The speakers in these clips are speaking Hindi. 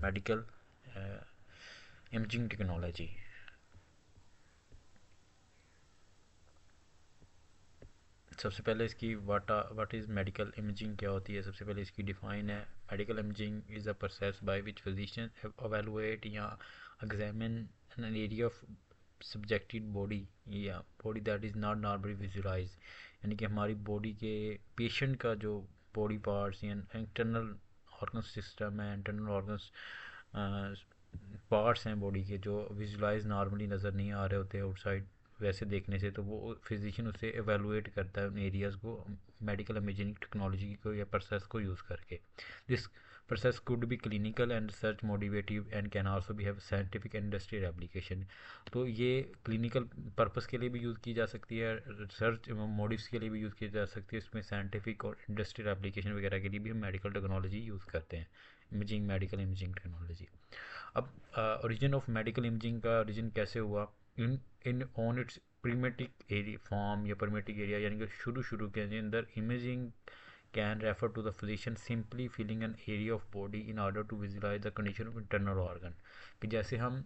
Medical imaging technology. सबसे पहले इसकी व्हाट इज़ मेडिकल इमेजिंग क्या होती है, सबसे पहले इसकी डिफ़ाइन है। Medical imaging is a process by which physician evaluate या examine an area of subjected body या body that is not normally visualize, यानी कि हमारी बॉडी के पेशेंट का जो बॉडी पार्ट्स या इंटरनल ऑर्गन सिस्टम है, इंटरनल ऑर्गन्स पार्ट्स हैं बॉडी के जो विजुलाइज नॉर्मली नज़र नहीं आ रहे होते आउटसाइड वैसे देखने से, तो वो फिजिशियन उसे एवेलुएट करता है उन एरियाज़ को मेडिकल इमेजिंग टेक्नोलॉजी को या प्रोसेस को यूज़ करके। This process could be clinical and research motivative and can also भी have scientific and industrial application. तो ये क्लिनिकल पर्पस के लिए भी यूज़ की जा सकती है, रिसर्च मोटिव्स के लिए भी यूज़ की जा सकती है, इसमें साइंटिफिक और इंडस्ट्रियल एप्लीकेशन वगैरह के लिए भी हम मेडिकल टेक्नोलॉजी यूज़ करते हैं, इमेजिंग मेडिकल इमेजिंग टेक्नोलॉजी। अब ओरिजिन ऑफ मेडिकल इमेजिंग का ओरिजिन कैसे हुआ, in in on its primitive area form या परमेटिक एरिया, यानी कि शुरू के अंदर imaging can refer to the physician simply feeling an area of body in order to visualize the condition of internal organ. कि जैसे हम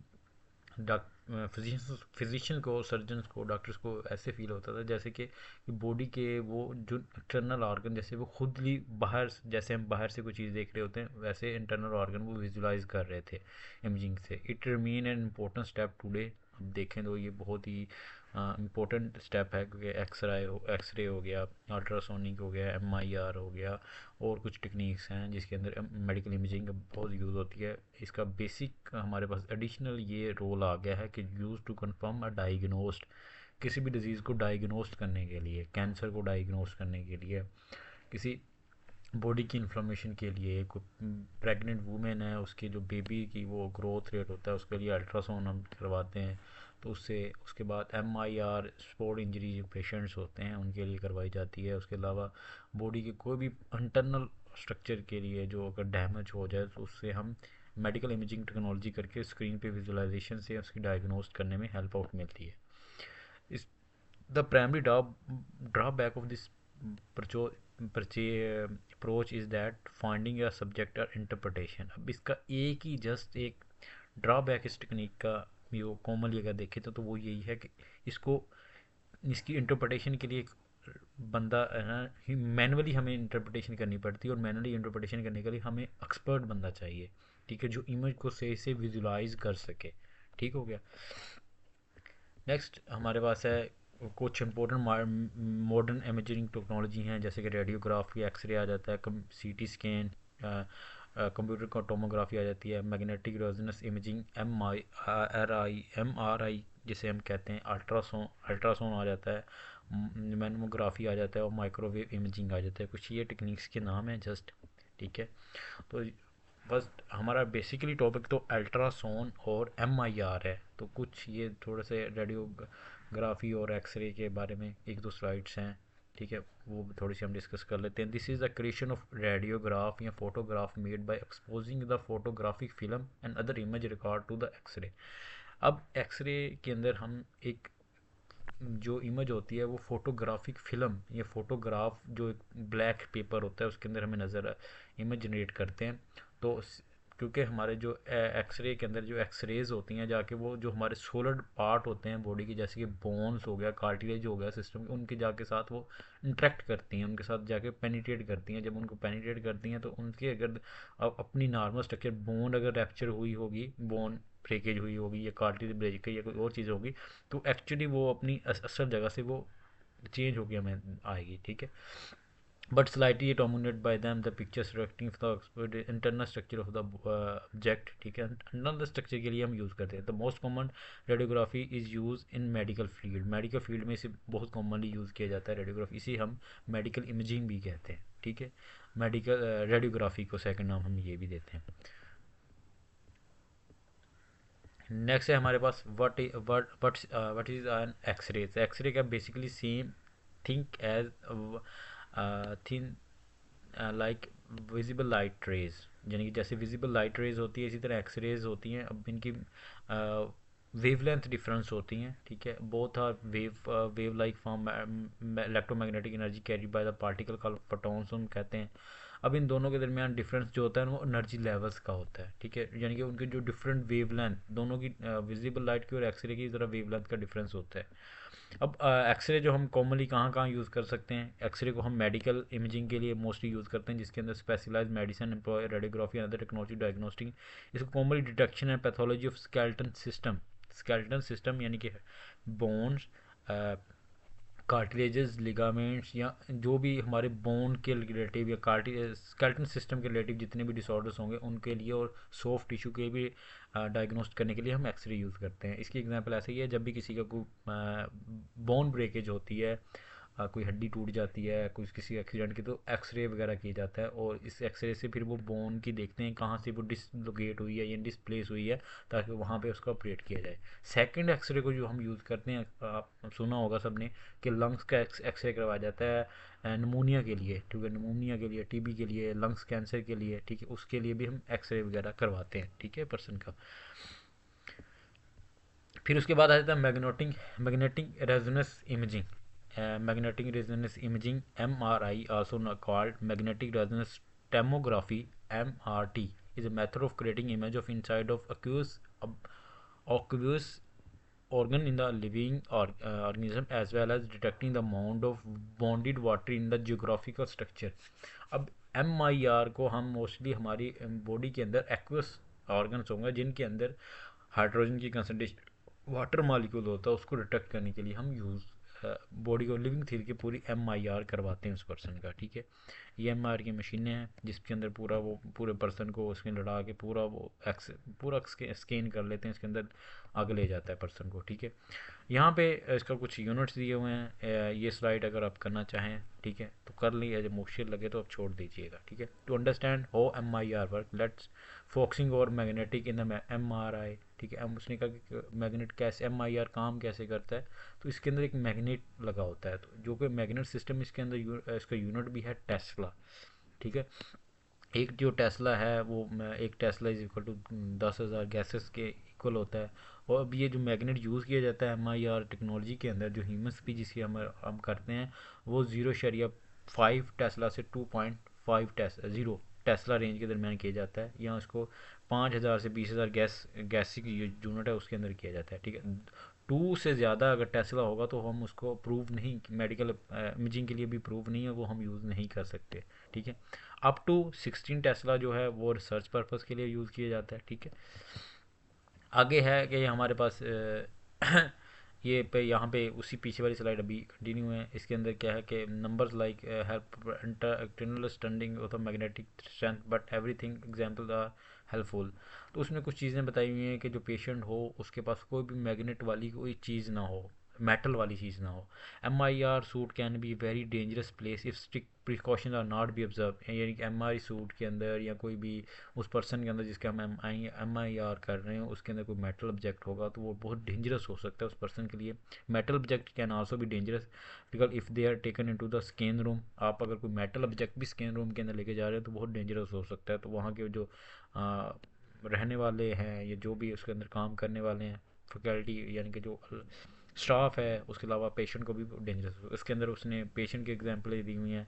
फिजिशियन को, सर्जन्स को, डॉक्टर्स को ऐसे फील होता था जैसे कि बॉडी के वो जो इंटरनल ऑर्गन जैसे वो खुद ही बाहर, जैसे हम बाहर से कोई चीज़ देख रहे होते हैं वैसे इंटरनल ऑर्गन वो विजुलाइज कर रहे थे इमेजिंग से। It remain an important step today. अब देखें तो ये बहुत ही इम्पोर्टेंट स्टेप है, क्योंकि एक्सरे हो गया, अल्ट्रासोनिक हो गया, एमआईआर हो गया, और कुछ टेक्निक्स हैं जिसके अंदर मेडिकल इमेजिंग बहुत यूज़ होती है। इसका बेसिक हमारे पास एडिशनल ये रोल आ गया है कि use to confirm a diagnosed, किसी भी डिज़ीज़ को डायग्नोस्ट करने के लिए, कैंसर को डायग्नोस्ट करने के लिए, किसी बॉडी की इन्फ्लेमेशन के लिए, कोई प्रेग्नेंट वूमेन है उसके जो बेबी की वो ग्रोथ रेट होता है उसके लिए अल्ट्रासाउंड हम करवाते हैं, तो उससे उसके बाद एमआईआर स्पोर्ट इंजरी जो पेशेंट्स होते हैं उनके लिए करवाई जाती है। उसके अलावा बॉडी के कोई भी इंटरनल स्ट्रक्चर के लिए जो अगर डैमेज हो जाए तो उससे हम मेडिकल इमेजिंग टेक्नोलॉजी करके स्क्रीन पे विजुलाइजेशन से उसकी डायग्नोस्ट करने में हेल्प आउट मिलती है। इस the primary drawback of this approach is that finding a subject और इंटरप्रटेशन। अब इसका एक ही जस्ट एक ड्रॉबैक इस टेक्निक का जो कॉमनली अगर देखें तो वो यही है कि इसको इसकी इंटरप्रटेशन के लिए एक बंदा है ना, मैनुअली हमें इंटरप्रटेशन करनी पड़ती है, और मैनुअली इंटरप्रटेशन करने के लिए हमें एक्सपर्ट बंदा चाहिए, ठीक है, जो इमेज को सही से विजुलाइज कर सके। ठीक हो गया। नेक्स्ट हमारे पास है कुछ इंपॉर्टेंट मॉडर्न इमेजिंग टेक्नोलॉजी हैं, जैसे कि रेडियोग्राफी, एक्सरे आ जाता है, सीटी स्कैन, कंप्यूटर का टोमोग्राफी आ जाती है, magnetic resonance imaging, M R I जिसे हम कहते हैं, अल्ट्रासाउंड आ जाता है, मैमोग्राफी आ जाता है, और माइक्रोवेव इमेजिंग आ जाता है। कुछ ये टेक्निक्स के नाम हैं जस्ट, ठीक है। तो बस हमारा बेसिकली टॉपिक तो अल्ट्रासाउंड और एमआईआर है, तो कुछ ये थोड़े से रेडियोग्राफी और एक्सरे के बारे में एक दो स्लाइड्स हैं, ठीक है, वो थोड़ी सी हम डिस्कस कर लेते हैं। This is the creation of radiograph या photograph made by exposing the photographic film and other image record to the X-ray. अब एक्सरे के अंदर हम एक जो इमेज होती है वो फोटोग्राफिक फिल्म या फोटोग्राफ जो एक ब्लैक पेपर होता है उसके अंदर हमें नज़र इमेज जनरेट करते हैं। तो क्योंकि हमारे जो एक्सरे के अंदर जो एक्सरेज होती हैं जाके वो जो हमारे सोलिड पार्ट होते हैं बॉडी के, जैसे कि बोन्स हो गया, कार्टिलेज हो गया सिस्टम के, उनके जाके साथ वो इंटरेक्ट करती हैं, उनके साथ जाके पेनिट्रेट करती हैं। जब उनको पेनिट्रेट करती हैं तो उनके अगर अपनी नॉर्मल स्ट्रक्चर, बोन अगर रैप्चर हुई होगी, बोन ब्रेकेज हुई होगी या कार्टिलेज ब्रेक या कोई और चीज़ होगी, तो एक्चुअली वो अपनी असल जगह से वो चेंज होकर हमें आएगी, ठीक है। But slightly dominate by them the pictures reflecting the internal structure of the object, ठीक है। इंटरनल स्ट्रक्चर के लिए हम यूज़ करते हैं। The most common radiography is use in medical field, medical field में इसे बहुत कॉमनली यूज़ किया जाता है रेडियोग्राफी, इसे हम मेडिकल इमेजिंग भी कहते हैं, ठीक है। मेडिकल रेडियोग्राफी को सेकंड नाम हम ये भी देते हैं। नेक्स्ट है हमारे पास what is an X-ray. X-ray का basically same thing as thing like visible light rays, यानी कि जैसे विजिबल लाइट रेज होती है इसी तरह एक्सरेज होती हैं। अब इनकी वेवलेंथ डिफरेंस होती हैं, ठीक है। Both are wave like form electromagnetic energy carry by the particle called photons हम कहते हैं। अब इन दोनों के दरमियान डिफरेंस जो होता है वो एनर्जी लेवल्स का होता है, ठीक है, यानी कि उनके जो डिफरेंट वेवलेंथ दोनों की, विजिबल लाइट की और एक्सरे की ज़रा वेवलेंथ का डिफरेंस होता है। अब एक्सरे जो हम कॉमनली कहाँ कहाँ यूज़ कर सकते हैं, एक्सरे को हम मेडिकल इमेजिंग के लिए मोस्टली यूज़ करते हैं, जिसके अंदर specialized medicine employ radiography and other technology diagnostic. इसको commonly detection and pathology of skeleton system यानी कि बोन्स, कार्टिलेजेस, लिगामेंट्स या जो भी हमारे बोन के रिलेटिव या स्केलेटन सिस्टम के रिलेटिव जितने भी डिसऑर्डर्स होंगे उनके लिए, और सॉफ्ट टिश्यू के भी डायग्नोस्ट करने के लिए हम एक्सरे यूज़ करते हैं। इसकी एग्जांपल ऐसे ही है, जब भी किसी का कोई बोन ब्रेकेज होती है, कोई हड्डी टूट जाती है कुछ किसी एक्सीडेंट की, तो एक्सरे वगैरह किया जाता है, और इस एक्सरे से फिर वो बोन की देखते हैं कहाँ से वो डिसलोकेट हुई है या डिसप्लेस हुई है, ताकि वहाँ पे उसका ऑपरेट किया जाए। सेकंड एक्सरे को जो हम यूज़ करते हैं, आप सुना होगा सबने कि लंग्स का एक्सरे करवाया जाता है नमूनिया के लिए, ठीक है, नमूनिया के लिए, टीबी के लिए, लंग्स कैंसर के लिए, ठीक है, उसके लिए भी हम एक्सरे वगैरह करवाते हैं, ठीक है, पर्सन का। फिर उसके बाद आ जाता है magnetic resonance imaging. Magnetic resonance imaging (MRI), also called magnetic resonance tomography (MRT), is a method of creating image of inside of aqueous organ in the living organism, as well as detecting the amount of bonded water in the geographical structure। अब MIR को हम मोस्टली हमारी बॉडी के अंदर एक्वस ऑर्गन्स होंगे जिनके अंदर हाइड्रोजन की कंसनट्रेशन वाटर मालिक्यूल होता है, उसको डिटेक्ट करने के लिए हम बॉडी को लिविंग थियरी की पूरी MIR करवाते हैं उस पर्सन का, ठीक है। ये MIR की मशीनें हैं जिसके अंदर पूरे पर्सन को उसमें लड़ा के पूरा स्कैन कर लेते हैं, इसके अंदर आगे ले जाता है पर्सन को, ठीक है। यहाँ पे इसका कुछ यूनिट्स दिए हुए हैं, ये स्लाइड अगर आप करना चाहें, ठीक है, तो कर लीजिए, जब मुश्किल लगे तो आप छोड़ दीजिएगा, ठीक है। To understand how MIR work, let's focusing और मैग्नेटिक इन द MRI, ठीक है। अब उसने कहा कि मैग्नेट कैसे, MIR काम कैसे करता है, तो इसके अंदर एक मैग्नेट लगा होता है, तो जो कि मैग्नेट सिस्टम इसके अंदर इसका यूनिट भी है टेस्ला, ठीक है। एक जो टेस्ला है वो एक tesla is equal to 10,000 gausses के इक्वल होता है। और अब ये जो मैग्नेट यूज़ किया जाता है MIR टेक्नोलॉजी के अंदर, जो ह्यूमन स्पीच जिसकी हम करते हैं, वो 0.5 टेस्ला से 2.5 ज़ीरो टेस्ला रेंज के दरमियान किया जाता है, या उसको 5,000 से 20,000 गैस की यूनिट है उसके अंदर किया जाता है, ठीक है। 2 से ज़्यादा अगर टेस्ला होगा तो हम उसको प्रूव नहीं, मेडिकल इमेजिंग के लिए भी प्रूव नहीं है, वो हम यूज़ नहीं कर सकते, ठीक है। अप टू 16 टेस्ला जो है वो रिसर्च पर्पज़ के लिए यूज़ किया जाता है, ठीक है। आगे है कि हमारे पास ये पे यहाँ पे उसी पीछे वाली स्लाइड अभी कंटिन्यू है, इसके अंदर क्या है कि numbers like help internal standing of magnetic strength but everything example are helpful. तो उसमें कुछ चीज़ें बताई हुई हैं कि जो पेशेंट हो उसके पास कोई भी मैग्नेट वाली कोई चीज़ ना हो, मेटल वाली चीज़ ना हो। MIR suite can be very dangerous place if strict precaution are not be observe, यानी कि MIR सूट के अंदर या कोई भी उस पर्सन के अंदर जिसका हम MIR कर रहे हैं उसके अंदर कोई मेटल ऑब्जेक्ट होगा तो वो बहुत डेंजरस हो सकता है उस पर्सन के लिए। मेटल ऑब्जेक्ट कैन आल्सो भी dangerous because if they are taken into the scan room, आप अगर कोई मेटल ऑब्जेक्ट भी स्कैन रूम के अंदर लेके जा रहे हैं तो बहुत डेंजरस हो सकता है। तो वहाँ के जो रहने वाले हैं या जो भी उसके अंदर काम करने वाले हैं फैकल्टी, यानी कि जो स्टाफ है, उसके अलावा पेशेंट को भी डेंजरस हो। इसके अंदर उसने पेशेंट की एग्जाम्पल दी हुई हैं,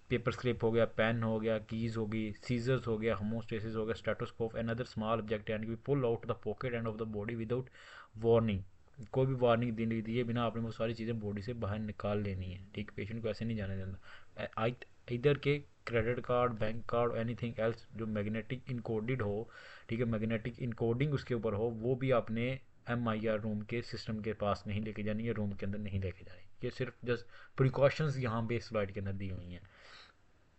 पेपर स्लिप हो गया, पेन हो गया, कीज़ होगी, सीजर्स हो गया, होमोस्टेसिस हो गया, stethoscope and other small object and be pull out the pocket and of the body without warning. कोई भी वार्निंग दिए बिना आपने वो सारी चीज़ें बॉडी से बाहर निकाल लेनी है, ठीक। पेशेंट को ऐसे नहीं जाने देना। इधर के credit card, bank card, anything else जो मैग्नेटिक इनकोडेड हो, ठीक है, मैग्नेटिक इनकोडिंग उसके ऊपर हो, वो भी आपने MIR रूम के सिस्टम के पास नहीं लेके जानी है, रूम के अंदर नहीं लेके जानी। ये सिर्फ जस्ट प्रिकॉशंस यहाँ पे स्लाइड के अंदर दी हुई हैं।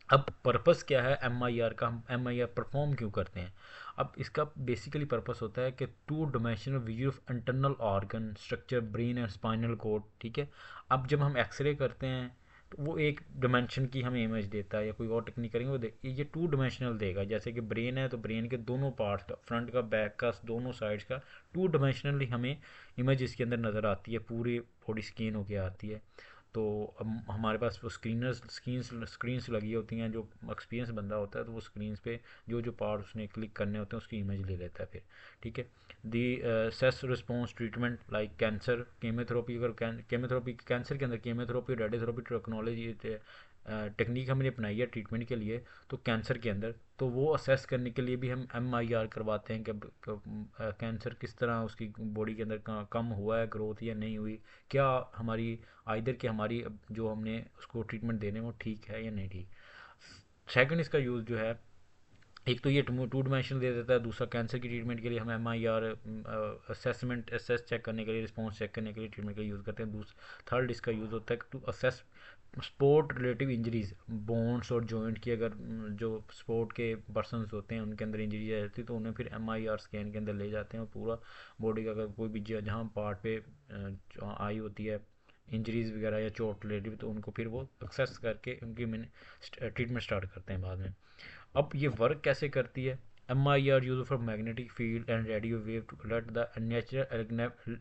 अब पर्पस क्या है MIR का, हम MIR परफॉर्म क्यों करते हैं। अब इसका बेसिकली पर्पस होता है कि 2 dimensional view of internal organ structure, brain and spinal cord, ठीक है। अब जब हम एक्सरे करते हैं तो वो एक डायमेंशन की हमें इमेज देता है, या कोई और टेक्निक करेंगे वो ये 2 डायमेंशनल देगा। जैसे कि ब्रेन है तो ब्रेन के दोनों पार्ट्स का, फ्रंट का, बैक का, दोनों साइड्स का 2 डायमेंशनली हमें इमेज इसके अंदर नज़र आती है, पूरी बॉडी स्कैन होके आती है। तो हमारे पास वो स्क्रीन्स लगी होती हैं, जो एक्सपीरियंस बंदा होता है तो वो स्क्रीन्स पे जो जो पार्ट उसने क्लिक करने होते हैं उसकी इमेज ले लेता है फिर, ठीक है। दी सेस response treatment like cancer chemotherapy, अगर केमोथेरेपी कैंसर के अंदर केमोथेरेपी, रेडियोथेरेपी टेक्नोलॉजी टेक्निक हमने अपनाई है ट्रीटमेंट के लिए, तो कैंसर के अंदर, तो वो असेस करने के लिए भी हम MIR करवाते हैं कि कैंसर किस तरह उसकी बॉडी के अंदर कम हुआ है ग्रोथ या नहीं हुई, क्या हमारी आइदर कि हमारी जो हमने उसको ट्रीटमेंट देने वो ठीक है या नहीं ठीक। सेकंड इसका यूज़ जो है, एक तो ये टू डिमेंशनल दे देता है, दूसरा कैंसर की ट्रीटमेंट के लिए हम MIR असेस चेक करने के लिए, रिस्पॉन्स चेक करने के लिए ट्रीटमेंट का यूज़ करते हैं। थर्ड इसका यूज़ होता है to assess sport relative injuries, bones और जॉइंट की अगर जो स्पोर्ट के पर्सनस होते हैं उनके अंदर इंजरी आ जाती है तो उन्हें फिर MIR स्कैन के अंदर ले जाते हैं और पूरा बॉडी का अगर कोई भी जहाँ पार्ट पे आई होती है इंजरीज वगैरह या चोट रिलेटिव, तो उनको फिर वो एक्सेस करके उनकी ट्रीटमेंट स्टार्ट करते हैं बाद में। अब ये वर्क कैसे करती है? MIR use for magnetic field and radio wave to alert the unnatural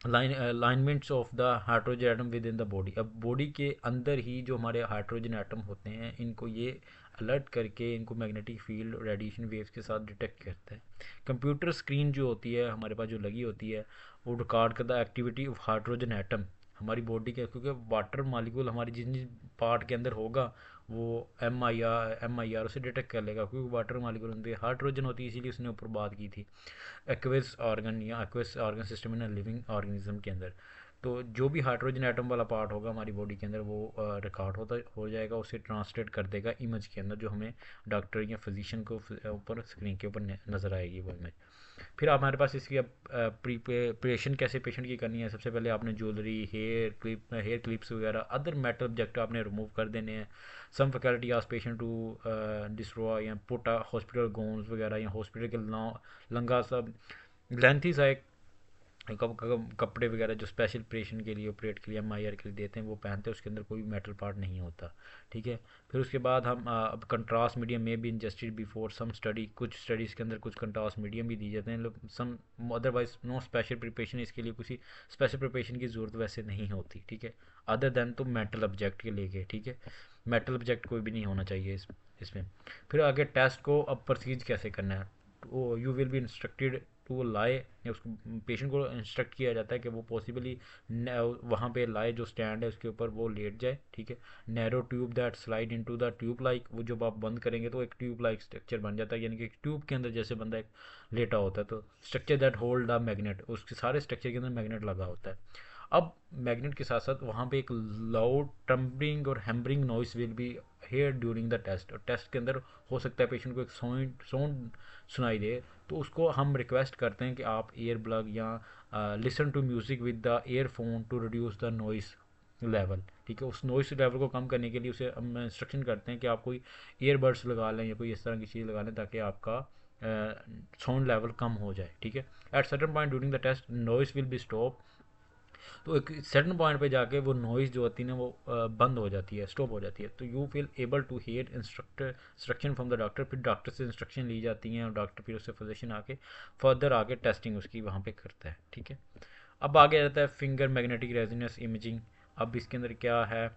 alignments of the hydrogen atom within the body. अब बॉडी के अंदर ही जो हमारे हाइड्रोजन एटम होते हैं इनको ये अलर्ट करके इनको मैग्नेटिक फील्ड रेडिएशन वेव्स के साथ डिटेक्ट करता है। कंप्यूटर स्क्रीन जो होती है हमारे पास जो लगी होती है वो रिकॉर्ड करता है एक्टिविटी ऑफ हाइड्रोजन एटम हमारी बॉडी के, क्योंकि वाटर मालिक्यूल हमारी जिस जिस पार्ट के अंदर होगा वो MIR उसे डिटेक्ट कर लेगा, क्योंकि वाटर मालिक्यूल होती है, हाइड्रोजन होती है, इसीलिए उसने ऊपर बात की थी एक्वेस ऑर्गन या aqueous organ system in living organism के अंदर। तो जो भी हाइड्रोजन एटम वाला पार्ट होगा हमारी बॉडी के अंदर वो रिकॉर्ड हो जाएगा, उसे ट्रांसलेट कर देगा इमेज के अंदर, जो हमें डॉक्टर या फिजिशियन को ऊपर स्क्रीन के ऊपर नज़र आएगी वो इमेज। फिर आप हमारे पास इसकी अब प्रिपरेशन कैसे पेशेंट की करनी है। सबसे पहले आपने ज्वेलरी, हेयर क्लिप्स वगैरह अदर मेटल ऑब्जेक्ट आपने रिमूव कर देने हैं। Some faculty ask patient to destroy या पुट हॉस्पिटल गोन्स वगैरह या हॉस्पिटल के लंगा सब लेंथी सा एक कपड़े वगैरह जो स्पेशल ऑपरेशन के लिए ऑपरेट के लिए MIR के लिए देते हैं वो पहनते हैं, उसके अंदर कोई भी मेटल पार्ट नहीं होता, ठीक है। फिर उसके बाद हम अब कंट्रास्ट मीडियम में भी इंजेस्टेड बिफोर सम स्टडी, कुछ स्टडीज़ के अंदर कुछ कंट्रास्ट मीडियम भी दिए जाते हैं, सम अदरवाइज नो स्पेशल प्रिपरेशन, इसके लिए किसी स्पेशल प्रिपरेशन की ज़रूरत वैसे नहीं होती, ठीक है, अदर देन तो मेटल ऑब्जेक्ट के लेके, ठीक है, मेटल ऑब्जेक्ट कोई भी नहीं होना चाहिए इसमें। फिर आगे टेस्ट को अब प्रोसीज कैसे करना है, you will be instructed to lie, या उसको पेशेंट को इंस्ट्रक्ट किया जाता है कि वो पॉसिबली वहाँ पे लाए जो स्टैंड है उसके ऊपर वो लेट जाए, ठीक है। Narrow tube that slide into the tube like, वो जब आप बंद करेंगे तो एक ट्यूब लाइक स्ट्रक्चर बन जाता है, यानी कि एक ट्यूब के अंदर जैसे बंदा एक लेटा होता है, तो structure that hold the magnet, उसके सारे स्ट्रक्चर के अंदर मैग्नेट लगा होता है। अब मैग्नेट के साथ साथ वहाँ पे एक लाउड ट्रम्बलिंग और hammering noise will be heard during the test, और टेस्ट के अंदर हो सकता है पेशेंट को एक साउंड सुनाई दे, तो उसको हम रिक्वेस्ट करते हैं कि आप ईयर प्लग या listen to music with the earphone to reduce the noise level, ठीक है। उस नॉइस लेवल को कम करने के लिए उसे हम इंस्ट्रक्शन करते हैं कि आप कोई ईयरबड्स लगा लें या कोई इस तरह की चीज़ लगा लें ताकि आपका साउंड लेवल कम हो जाए, ठीक है। At certain point during the test noise will be stop, तो एक सर्टन पॉइंट पे जाके वो नॉइज़ जो होती है ना वो बंद हो जाती है, स्टॉप हो जाती है, तो you feel able to hear instruction from the doctor. फिर डॉक्टर से इंस्ट्रक्शन ली जाती हैं और डॉक्टर फिर उससे फिजिशियन आके फर्दर आगे टेस्टिंग उसकी वहाँ पे करता है, ठीक है। अब आगे रहता है फिंगर मैग्नेटिक रेजोनेंस इमेजिंग। अब इसके अंदर क्या है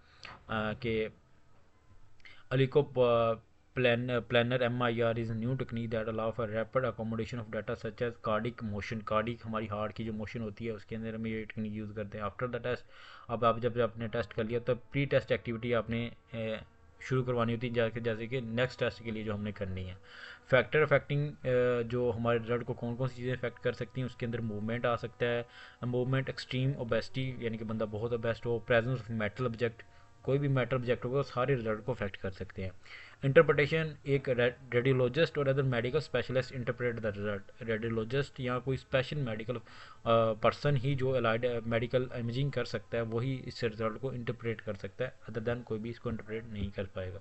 कि अलिको planner MIR is a new technique that allow for rapid accommodation of data such as cardiac motion, cardiac हमारी हार्ट की जो मोशन होती है उसके अंदर हम ये टेक्निक यूज़ करते हैं। आफ्टर द टेस्ट, अब आप जब आपने टेस्ट कर लिया तब प्री टेस्ट एक्टिविटी आपने शुरू करवानी होती है जाके, जैसे कि नेक्स्ट टेस्ट के लिए जो हमने करनी है। फैक्टर अफेक्टिंग जो हमारे ब्लड को कौन कौन सी चीज़ें अफेक्ट कर सकती हैं, उसके अंदर मूवमेंट आ सकता है, मूवमेंट, एक्सट्रीम ओबेसिटी यानी कि बंदा बहुत ओबेस्ट हो, प्रेजेंस ऑफ मेटल ऑब्जेक्ट, कोई भी मेटल ऑब्जेक्ट होगा सारे रिजल्ट को अफेक्ट कर सकते हैं। इंटरप्रिटेशन, एक रेडियोलॉजिस्ट और other medical specialist interpret the result, radiologist या कोई स्पेशल मेडिकल पर्सन ही जो अलाइड मेडिकल इमेजिंग कर सकता है वही इस रिजल्ट को इंटरप्रेट कर सकता है, अदर देन कोई भी इसको इंटरप्रेट नहीं कर पाएगा।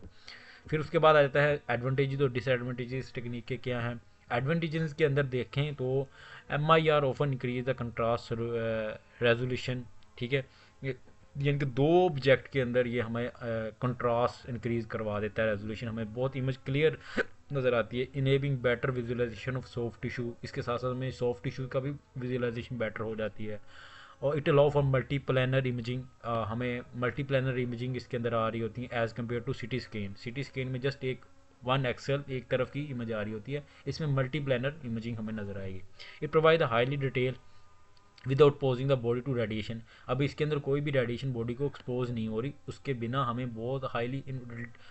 फिर उसके बाद आ जाता है एडवांटेजेस और डिसएडवांटेजेस टेक्निक के क्या हैं। एडवांटेजेस के अंदर देखें तो MIR often increase the contrast resolution, ठीक है, यानी कि दो ऑब्जेक्ट के अंदर ये हमें कंट्रास्ट इंक्रीज करवा देता है, रेजोल्यूशन हमें बहुत इमेज क्लियर नज़र आती है। Enabling better visualization of soft tissue, इसके साथ साथ में सॉफ्ट टिश्यू का भी विजुअलाइजेशन बेटर हो जाती है। और it allow for multi planar imaging, हमें मल्टी प्लानर इमेजिंग इसके अंदर आ रही होती है as compare to CT scan. CT scan में जस्ट एक वन एक्सेल एक तरफ की इमेज आ रही होती है, इसमें मल्टी प्लानर इमेजिंग हमें नज़र आएगी। It provide highly detail without posing the body to radiation. अब इसके अंदर कोई भी रेडिएशन बॉडी को एक्सपोज नहीं हो रही, उसके बिना हमें बहुत हाईली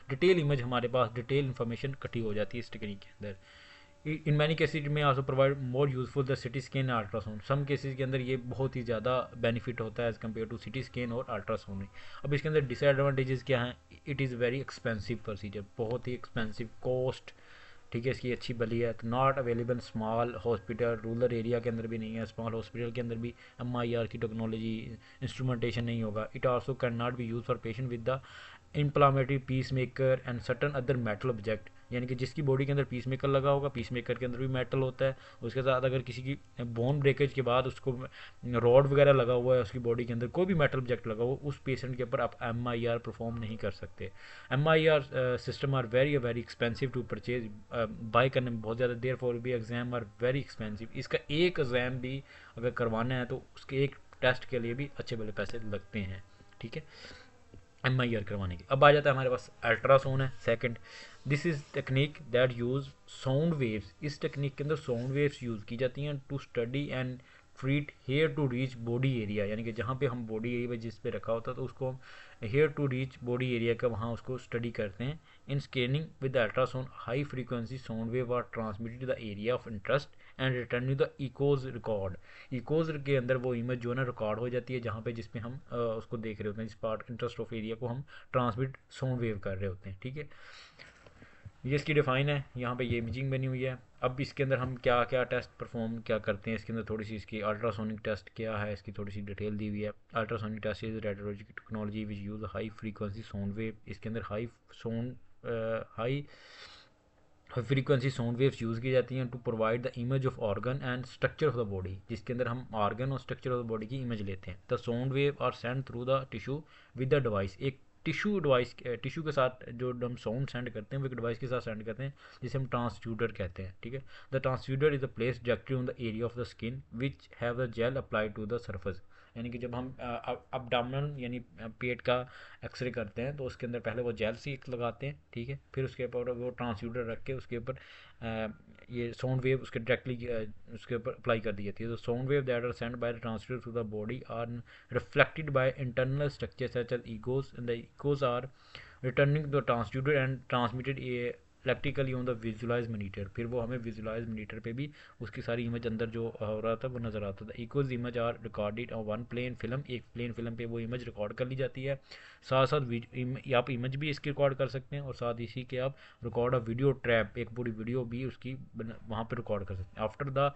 डिटेल इमेज, हमारे पास डिटेल इन्फॉर्मेशन इकट्ठी हो जाती है इस टेक्निक के अंदर। इन मैनी केसेज में also provide more useful the CT scan ultrasound. Some cases के अंदर ये बहुत ही ज़्यादा बेनिफिट होता है as compare to CT scan और अल्ट्रासाउंड में। अब इसके अंदर डिसएडवांटेजेस क्या हैं? It is very expensive procedure, बहुत ही एक्सपेंसिव, कॉस्ट, ठीक है, इसकी अच्छी भली है। तो not available small hospital, rural area के अंदर भी नहीं है, स्मॉल हॉस्पिटल के अंदर भी MIR की टेक्नोलॉजी इंस्ट्रूमेंटेशन नहीं होगा। It also can not be use for patient with the implantable pacemaker and certain other metal object, यानी कि जिसकी बॉडी के अंदर पीस मेकर लगा होगा, पीस मेकर के अंदर भी मेटल होता है। उसके साथ अगर किसी की बोन ब्रेकेज के बाद उसको रॉड वगैरह लगा हुआ है, उसकी बॉडी के अंदर कोई भी मेटल ऑब्जेक्ट लगा हुआ, उस पेशेंट के ऊपर आप MIR परफॉर्म नहीं कर सकते। MIR system are very very expensive to purchase, buy करने में बहुत ज़्यादा, देयर फॉर भी एग्जाम आर वेरी एक्सपेंसिव। इसका एक एग्ज़ाम भी अगर करवाना है तो उसके एक टेस्ट के लिए भी अच्छे बड़े पैसे लगते हैं, ठीक है, MIR करवाने की। अब आ जाता है हमारे पास अल्ट्रासाउंड है second. This is technique that use sound waves. इस टेक्निक के अंदर साउंड वेव्स यूज़ की जाती हैं to study and treat hard to reach body area, यानी कि जहाँ पे हम बॉडी एरिया जिस पे रखा होता है तो उसको हम here to reach body area का वहाँ उसको स्टडी करते हैं। In scanning with ultrasound high frequency sound wave are transmitted to the area of interest and return to the echoes record. Echoes के अंदर वो इमेज जो है ना रिकॉर्ड हो जाती है, जहाँ पे जिसपे हम उसको देख रहे होते हैं, जिस पार्ट इंटरेस्ट ऑफ एरिया को हम ट्रांसमिट साउंड वेव कर रहे होते हैं, ठीक है। ये इसकी डिफ़ाइन है, यहाँ पे ये इमेजिंग बनी हुई है। अब इसके अंदर हम क्या क्या टेस्ट परफॉर्म क्या करते हैं, इसके अंदर थोड़ी सी इसकी अल्ट्रासोनिक टेस्ट क्या है, इसकी थोड़ी सी डिटेल दी हुई है। Ultrasonic test is radiologic technology which use high frequency sound wave. इसके अंदर high frequency sound waves use की जाती हैं to provide the image of organ and structure of the body, जिसके अंदर हम ऑर्गन और स्ट्रक्चर ऑफ द बॉडी की इमेज लेते हैं। The sound wave are send through the tissue with the device. एक टिश्यू के साथ जो हम साउंड सेंड करते हैं वो एक डिवाइस के साथ सेंड करते हैं, जिसे हम ट्रांसड्यूसर कहते हैं, ठीक है। The transducer is a place directly on the area of the skin which have the gel applied to the surface. यानी कि जब हम अबडामन यानी पेट का एक्सरे करते हैं तो उसके अंदर पहले वो जेल सीक लगाते हैं, ठीक है, फिर उसके ऊपर वो ट्रांसड्यूसर रख के उसके ऊपर ये साउंड वेव उसके डायरेक्टली उसके ऊपर अप्लाई कर दी जाती है। तो sound wave that are send by the transducer through the body are reflected by internal structure such as echoes and the echoes are returning the transducer and transmitted electrically on the visualise monitor. फिर वो हमें विजुलाइज मॉनिटर पे भी उसकी सारी इमेज अंदर जो हो रहा था वो नज़र आता था। Equals image are recorded on one plane film, एक प्लेन फिल्म पे वो इमेज रिकॉर्ड कर ली जाती है। साथ साथ आप इमेज भी इसकी रिकॉर्ड कर सकते हैं और साथ इसी के आप रिकॉर्ड ऑफ वीडियो ट्रैप, एक पूरी वीडियो भी उसकी वहाँ पर रिकॉर्ड कर सकते हैं। After the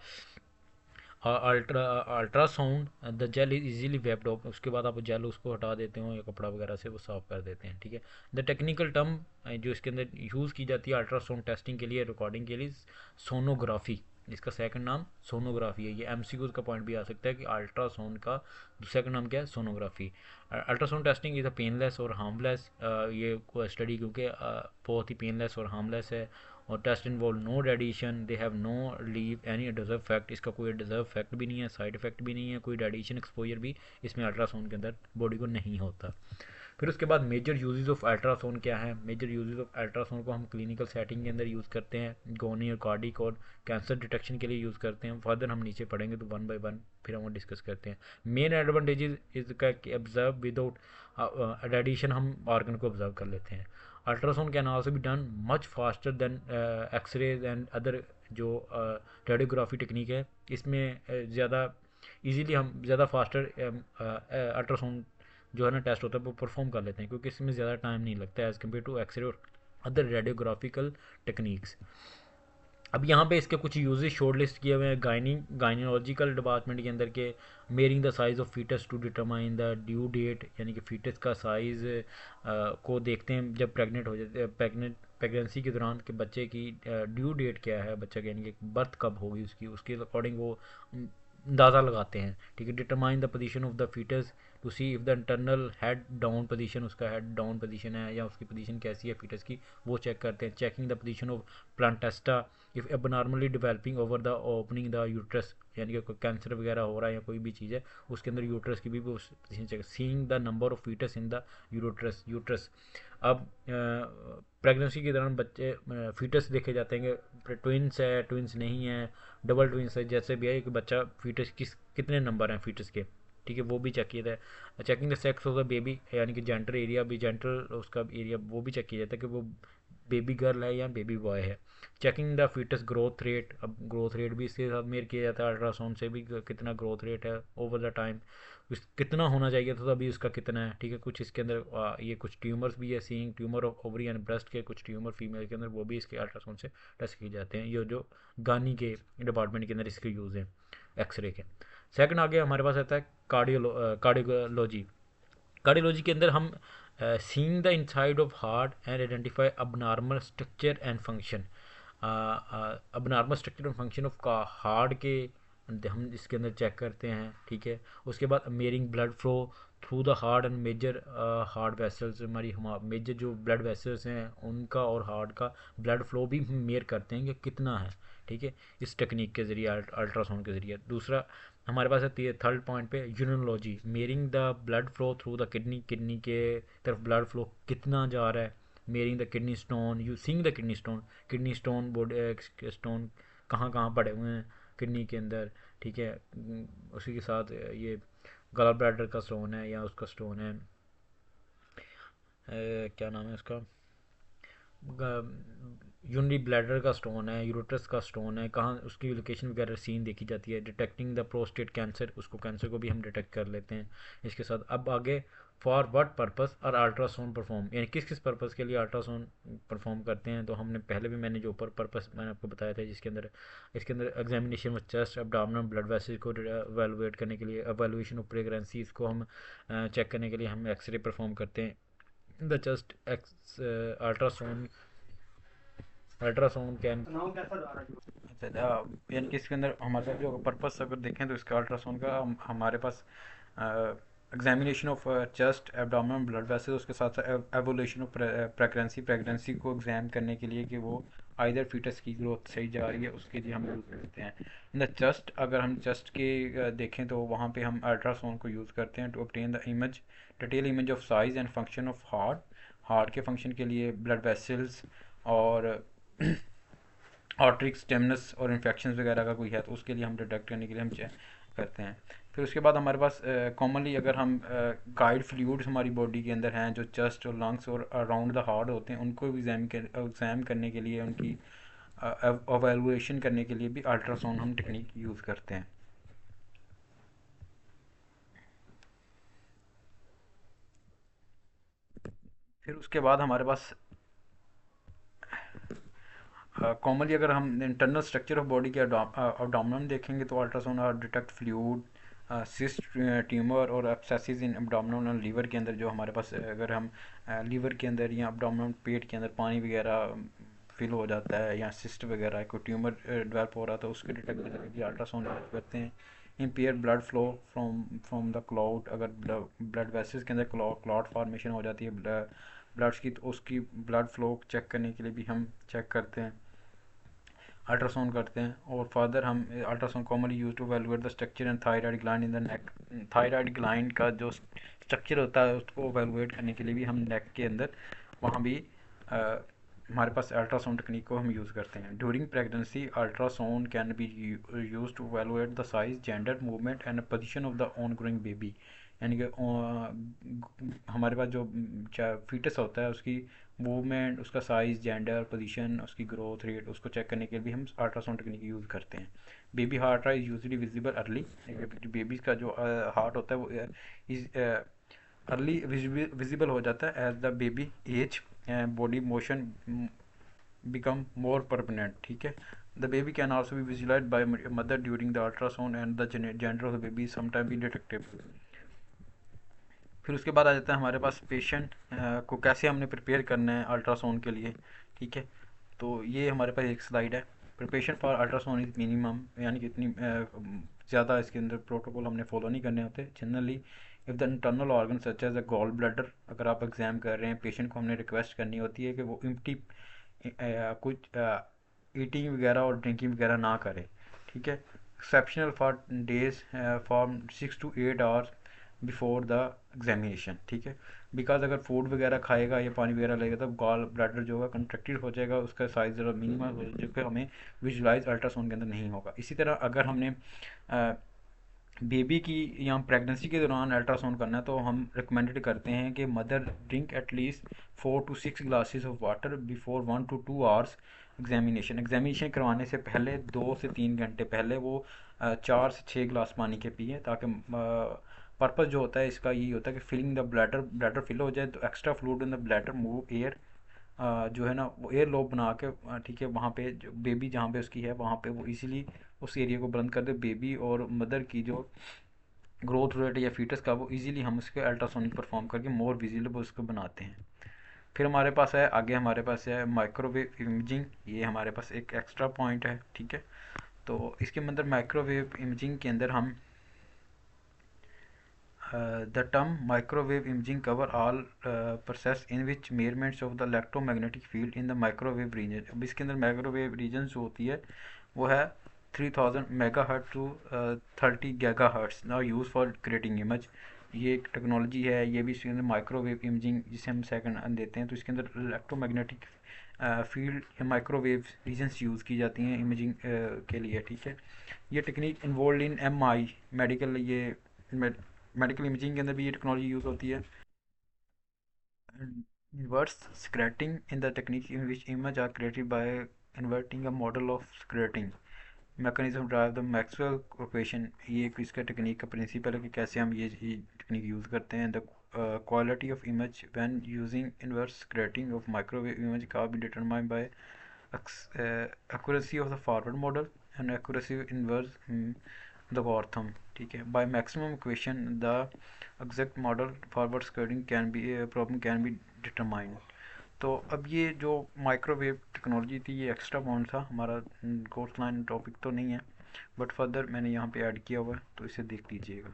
ultrasound the gel is easily wiped off. उसके बाद आप जेल उसको हटा देते हो या कपड़ा वगैरह से वो साफ कर देते हैं, ठीक है। द टेक्निकल टर्म जो इसके अंदर यूज़ की जाती है अल्ट्रासाउंड टेस्टिंग के लिए, रिकॉर्डिंग के लिए, सोनोग्राफी। इसका सेकंड नाम सोनोग्राफी है। ये MCQ का पॉइंट भी आ सकता है कि अल्ट्रासाउंड का सेकंड नाम क्या है, sonography. Ultrasound testing is a painless और हार्मलेस, ये स्टडी क्योंकि बहुत ही पेनलेस और हार्मलेस है। और test involve no radiation, they have no leave any deserve effect. इसका कोई डिजर्व इफेक्ट भी नहीं है, साइड इफेक्ट भी नहीं है, कोई रेडिएशन एक्सपोजर भी इसमें अल्ट्रासाउंड के अंदर बॉडी को नहीं होता। फिर उसके बाद मेजर यूजेस ऑफ अल्ट्रासाउंड क्या है। मेजर यूजेस ऑफ अल्ट्रासाउंड को हम क्लिनिकल सेटिंग के अंदर यूज़ करते हैं, गोनी और कार्डिक और कैंसर डिटेक्शन के लिए यूज़ करते हैं। फर्दर हम नीचे पढ़ेंगे तो वन बाय वन फिर हम डिस्कस करते हैं। मेन एडवांटेजेस इज का ऑब्जर्व विदाउट रेडिएशन, हम ऑर्गन को ऑब्जर्व कर लेते हैं। Ultrasound can also be done much faster than X-rays and other जो रेडियोग्राफी टेक्निक है। इसमें ज़्यादा इजीली हम ज़्यादा फास्टर अल्ट्रासाउंड जो है ना टेस्ट होता है वो परफॉर्म कर लेते हैं, क्योंकि इसमें ज़्यादा टाइम नहीं लगता है एज़ कम्पेयर टू एक्सरे और अदर रेडियोग्राफिकल टेक्निक्स। अब यहाँ पे इसके कुछ यूजेस शॉर्ट लिस्ट किए हुए हैं गाइनोलॉजिकल डिपार्टमेंट के अंदर के। Measuring the size of foetus to determine the due date, यानी कि फीटस का साइज़ को देखते हैं जब प्रेग्नेंट हो जाते हैं, प्रेगनेंसी के दौरान कि बच्चे की ड्यू डेट क्या है, बच्चा यानी कि बर्थ कब होगी उसकी, उसके अकॉर्डिंग वो अंदाज़ा लगाते हैं, ठीक है। Determine the position of the foetus to see if the internal head down position, उसका हेड डाउन पोजीशन है या उसकी पोजीशन कैसी है फीटस की, वो चेक करते हैं। Checking the position of placenta if abnormally developing over the opening the uterus, यानी कि कोई कैंसर वगैरह हो रहा है या कोई भी चीज़ है उसके अंदर यूट्रस की भी position check. Seeing the number of foetus in the uterus. अब प्रेगनेंसी के दौरान बच्चे फीटस देखे जाते हैं कि ट्विंस है, ट्विंस नहीं है, डबल ट्विंस है, जैसे भी है कि बच्चा फीटस कितने नंबर हैं फीटस के, ठीक है, वो भी चेक किया जाता है। Checking the sex of the baby, यानी कि जेंडर एरिया भी, जेंडर उसका एरिया वो भी चेक किया जाता है कि वो बेबी गर्ल है या बेबी बॉय है। Checking the foetus growth rate, अब ग्रोथ रेट भी इसके साथ मेयर किया जाता है अल्ट्रासाउंड से भी, कितना ग्रोथ रेट है ओवर द टाइम, कितना होना चाहिए था तभी उसका कितना है, ठीक है। कुछ इसके अंदर ये कुछ ट्यूमर्स भी है, seeing tumour of ovary and breast के कुछ ट्यूमर फीमेल के अंदर, वो भी इसके अल्ट्रासाउंड से टेस्ट किए जाते हैं। ये जो गानी के डिपार्टमेंट के अंदर इसके यूज़ हैं एक्सरे के। सेकंड आगे हमारे पास आता है कार्डियोलॉजी। कार्डियोलॉजी के अंदर हम seeing the inside of heart and identify abnormal structure and function. Abnormal structure and function of heart के हम इसके अंदर चेक करते हैं, ठीक है। उसके बाद measuring blood flow through the heart and major heart vessels, हमारी मेजर जो ब्लड वेसल्स हैं उनका और हार्ट का ब्लड फ्लो भी मेयर करते हैं कि कितना है, ठीक है, इस टेक्निक के ज़रिए, अल्ट्रासाउंड के ज़रिए। दूसरा हमारे पास है थर्ड पॉइंट पे urinology, measuring the blood flow through the kidney, kidney के तरफ ब्लड फ्लो कितना जा रहा है। Measuring the kidney stone, you seeing the kidney stone body stone कहाँ कहाँ पड़े हुए हैं किडनी के अंदर, ठीक है। उसी के साथ ये गला ब्लैडर का स्टोन है या उसका स्टोन है, क्या नाम है उसका, यूनरी ब्लैडर का स्टोन है, यूरोट्रस का स्टोन है, कहाँ उसकी लोकेशन वगैरह सीन देखी जाती है। डिटेक्टिंग द प्रोस्टेट कैंसर, उसको कैंसर को भी हम डिटेक्ट कर लेते हैं इसके साथ। अब आगे फॉर व्हाट पर्पस और अल्ट्रासाउंड परफॉर्म, यानी किस किस पर्पस के लिए अल्ट्रासाउंड परफॉर्म करते हैं। तो हमने पहले भी मैंने जो ऊपर पर्पस मैंने आपको बताया था, जिसके अंदर इसके अंदर examination of chest abdominal blood vessels को एवेलुएट करने के लिए, एवेलुएशन ऑफ प्रेगनेंसी, इसको हम चेक करने के लिए हम एक्सरे परफॉर्म करते हैं। The chest ultrasound, ultrasound can, अच्छा यानी कि इसके अंदर हमारा जो पर्पस अगर देखें तो इसका अल्ट्रासाउंड का हमारे पास examination of chest abdomen blood vessels, उसके साथ साथ एवोल्यूशन ऑफ प्रेगनेंसी को एग्जाम करने के लिए कि वो आइदर फीटस की ग्रोथ सही जा रही है, उसके लिए हम यूज़ करते हैं। इन द चेस्ट, अगर हम चेस्ट के देखें तो वहाँ पे हम अल्ट्रासाउंड को यूज़ करते हैं to obtain the image, detail image of size and function of heart के फंक्शन के लिए, ब्लड वेसल्स और आर्टरिक स्टेमनस और इन्फेक्शन वगैरह का कोई है तो उसके लिए हम डिटेक्ट करने के लिए हम चेक करते हैं। फिर उसके बाद हमारे पास कॉमनली अगर हम गाइड फ्लूइड्स हमारी बॉडी के अंदर हैं जो चेस्ट और लंग्स और अराउंड द हार्ट होते हैं, उनको भी एग्जाम करने के लिए, उनकी एवेलुएशन करने के लिए भी अल्ट्रासाउंड हम टेक्निक यूज़ करते हैं। फिर उसके बाद हमारे पास कॉमनली अगर हम इंटरनल स्ट्रक्चर ऑफ बॉडी के अब्डोमेन देखेंगे तो ultrasound detect fluid, cyst, tumour और एब्सेसिस इन एब्डोमेन और लीवर के अंदर, जो हमारे पास अगर हम लीवर के अंदर या एब्डोमेन पेट के अंदर पानी वगैरह फिल हो जाता है या सिस्ट वगैरह कोई ट्यूमर डेवलप हो रहा है तो उसके डिटेक्ट करने के लिए अल्ट्रासाउंड करते हैं। Empire blood flow from the clot, अगर ब्लड वेसल्स के अंदर क्लॉट फॉर्मेशन हो जाती है ब्लड्स की, तो उसकी ब्लड फ्लो चेक करने के लिए भी हम चेक करते हैं, अल्ट्रासाउंड करते हैं। और फर्दर हम ultrasound commonly use to evaluate the structure and thyroid gland in the neck, thyroid gland का जो स्ट्रक्चर होता है उसको एवेलुएट करने के लिए भी हम नेक के अंदर वहाँ भी हमारे पास अल्ट्रासाउंड टेक्निक को हम यूज़ करते हैं। During pregnancy ultrasound can be use to evaluate the size, gender, movement and position of the on growing baby, यानी कि हमारे पास जो फीटस होता है उसकी मूवमेंट, उसका साइज़, जेंडर, पोजीशन, उसकी ग्रोथ रेट, उसको चेक करने के लिए भी हम अल्ट्रासाउंड टेक्निक यूज़ करते हैं। Baby heart is usually visible early, babies का जो हार्ट होता है वो इज़ अर्ली विजिबल हो जाता है as the baby as body motion become more permanent, ठीक है। The baby can also be visualised by mother during the ultrasound and the gender of the baby sometime be detectable. फिर उसके बाद आ जाता है हमारे पास पेशेंट को कैसे हमने प्रिपेयर करना है अल्ट्रासाउंड के लिए, ठीक है। तो ये हमारे पास एक स्लाइड है। Preparation for ultrasound is minimum, यानी कि इतनी ज़्यादा इसके अंदर प्रोटोकॉल हमने फॉलो नहीं करने होते। Generally if the internal organ such as a gall bladder, अगर आप एग्ज़ाम कर रहे हैं पेशेंट को हमने रिक्वेस्ट करनी होती है कि वो इम्प्टी कुछ ईटिंग वगैरह और ड्रिंकिंग वगैरह ना करे, ठीक है। Exceptional for days for 6 to 8 hours before the examination, ठीक है। बिकॉज अगर फूड वगैरह खाएगा या पानी वगैरह लेगा तो गॉल ब्लैडर जो होगा कंट्रैक्टेड हो जाएगा, उसका साइज ज़रा मिनिमम हो जाएगा, जो कि हमें विजुलाइज अल्ट्रासाउंड के अंदर नहीं होगा। इसी तरह अगर हमने बेबी की या प्रेगनेंसी के दौरान अल्ट्रासाउंड करना है तो हम रिकमेंडेड करते हैं कि mother drink at least 4 to 6 glasses of water before 1 to 2 hours examination करवाने से पहले 2 से 3 घंटे पहले वो 4 से 6 गिलास पानी के पिए, ताकि पर्पज़ जो होता है इसका यही होता है कि फिलिंग द ब्लैडर फिल हो जाए, तो extra fluid in the bladder move air जो है ना वो एयर लोब बना के ठीक है, वहाँ पे जो बेबी जहाँ पे उसकी है वहाँ पे वो इजीली उस एरिया को बंद कर दे। बेबी और मदर की जो ग्रोथ रेट या फीटस का वो इजीली हम उसके अल्ट्रासोनिक परफॉर्म करके मोर विजिबल उसको बनाते हैं। फिर हमारे पास है आगे, हमारे पास है माइक्रोवेव इमेजिंग, ये हमारे पास एक एक्स्ट्रा पॉइंट है, ठीक है। तो इसके अंदर माइक्रोवेव इमेजिंग के अंदर हम the term microwave imaging cover all process in which measurements of the electromagnetic field in the microwave region। अब इसके अंदर माइक्रोवेव रीजन जो होती है वो है 3000 megahertz to 30 gigahertz now use for creating image. ये एक टेक्नोलॉजी है, ये भी इसके अंदर माइक्रोवेव इमेजिंग जिसे हम सेकंड देते हैं, तो इसके अंदर इलेक्ट्रोमैग्नेटिक फील्ड या माइक्रोवेव रीजन्स यूज़ की जाती हैं इमेजिंग के लिए, ठीक है। ये technique involve in MI medical, ये मेडिकल इमेजिंग के अंदर भी ये टेक्नोलॉजी यूज़ होती है। Inverse scattering in the technique in which image are created by inverting a model of scattering mechanism drive the Maxwell equation. ये एक इसका टेक्निक का प्रिंसिपल है कि कैसे हम ये टेक्निक यूज़ करते हैं। The quality of image when using inverse scattering of microwave image का be determined by accuracy of the forward model and accuracy inverse the Gortham, ठीक है। by maximum equation the exact model forward screening can be problem can be determined। तो अब ये जो माइक्रोवेव टेक्नोलॉजी थी ये एक्स्ट्रा पॉइंट था हमारा, कोर्स लाइन टॉपिक तो नहीं है, बट फर्दर मैंने यहाँ पे ऐड किया हुआ है तो इसे देख लीजिएगा।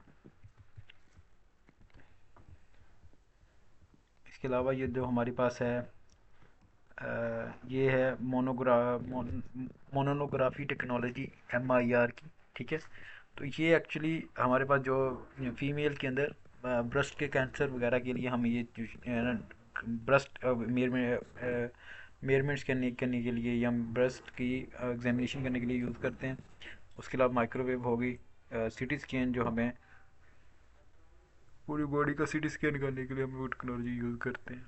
इसके अलावा ये जो हमारे पास है ये है मोनोग्राफी टेक्नोलॉजी MIR की, ठीक है। तो ये एक्चुअली हमारे पास जो फीमेल के अंदर ब्रेस्ट के कैंसर वगैरह के लिए हम ये ब्रेस्ट मेयरमेंट्स करने के लिए या ब्रेस्ट की एग्जामिनेशन करने के लिए यूज़ करते हैं। उसके अलावा माइक्रोवेव होगी, CT स्कैन जो हमें पूरी बॉडी का CT स्कैन करने के लिए हम वो टेक्नोलॉजी यूज़ करते हैं।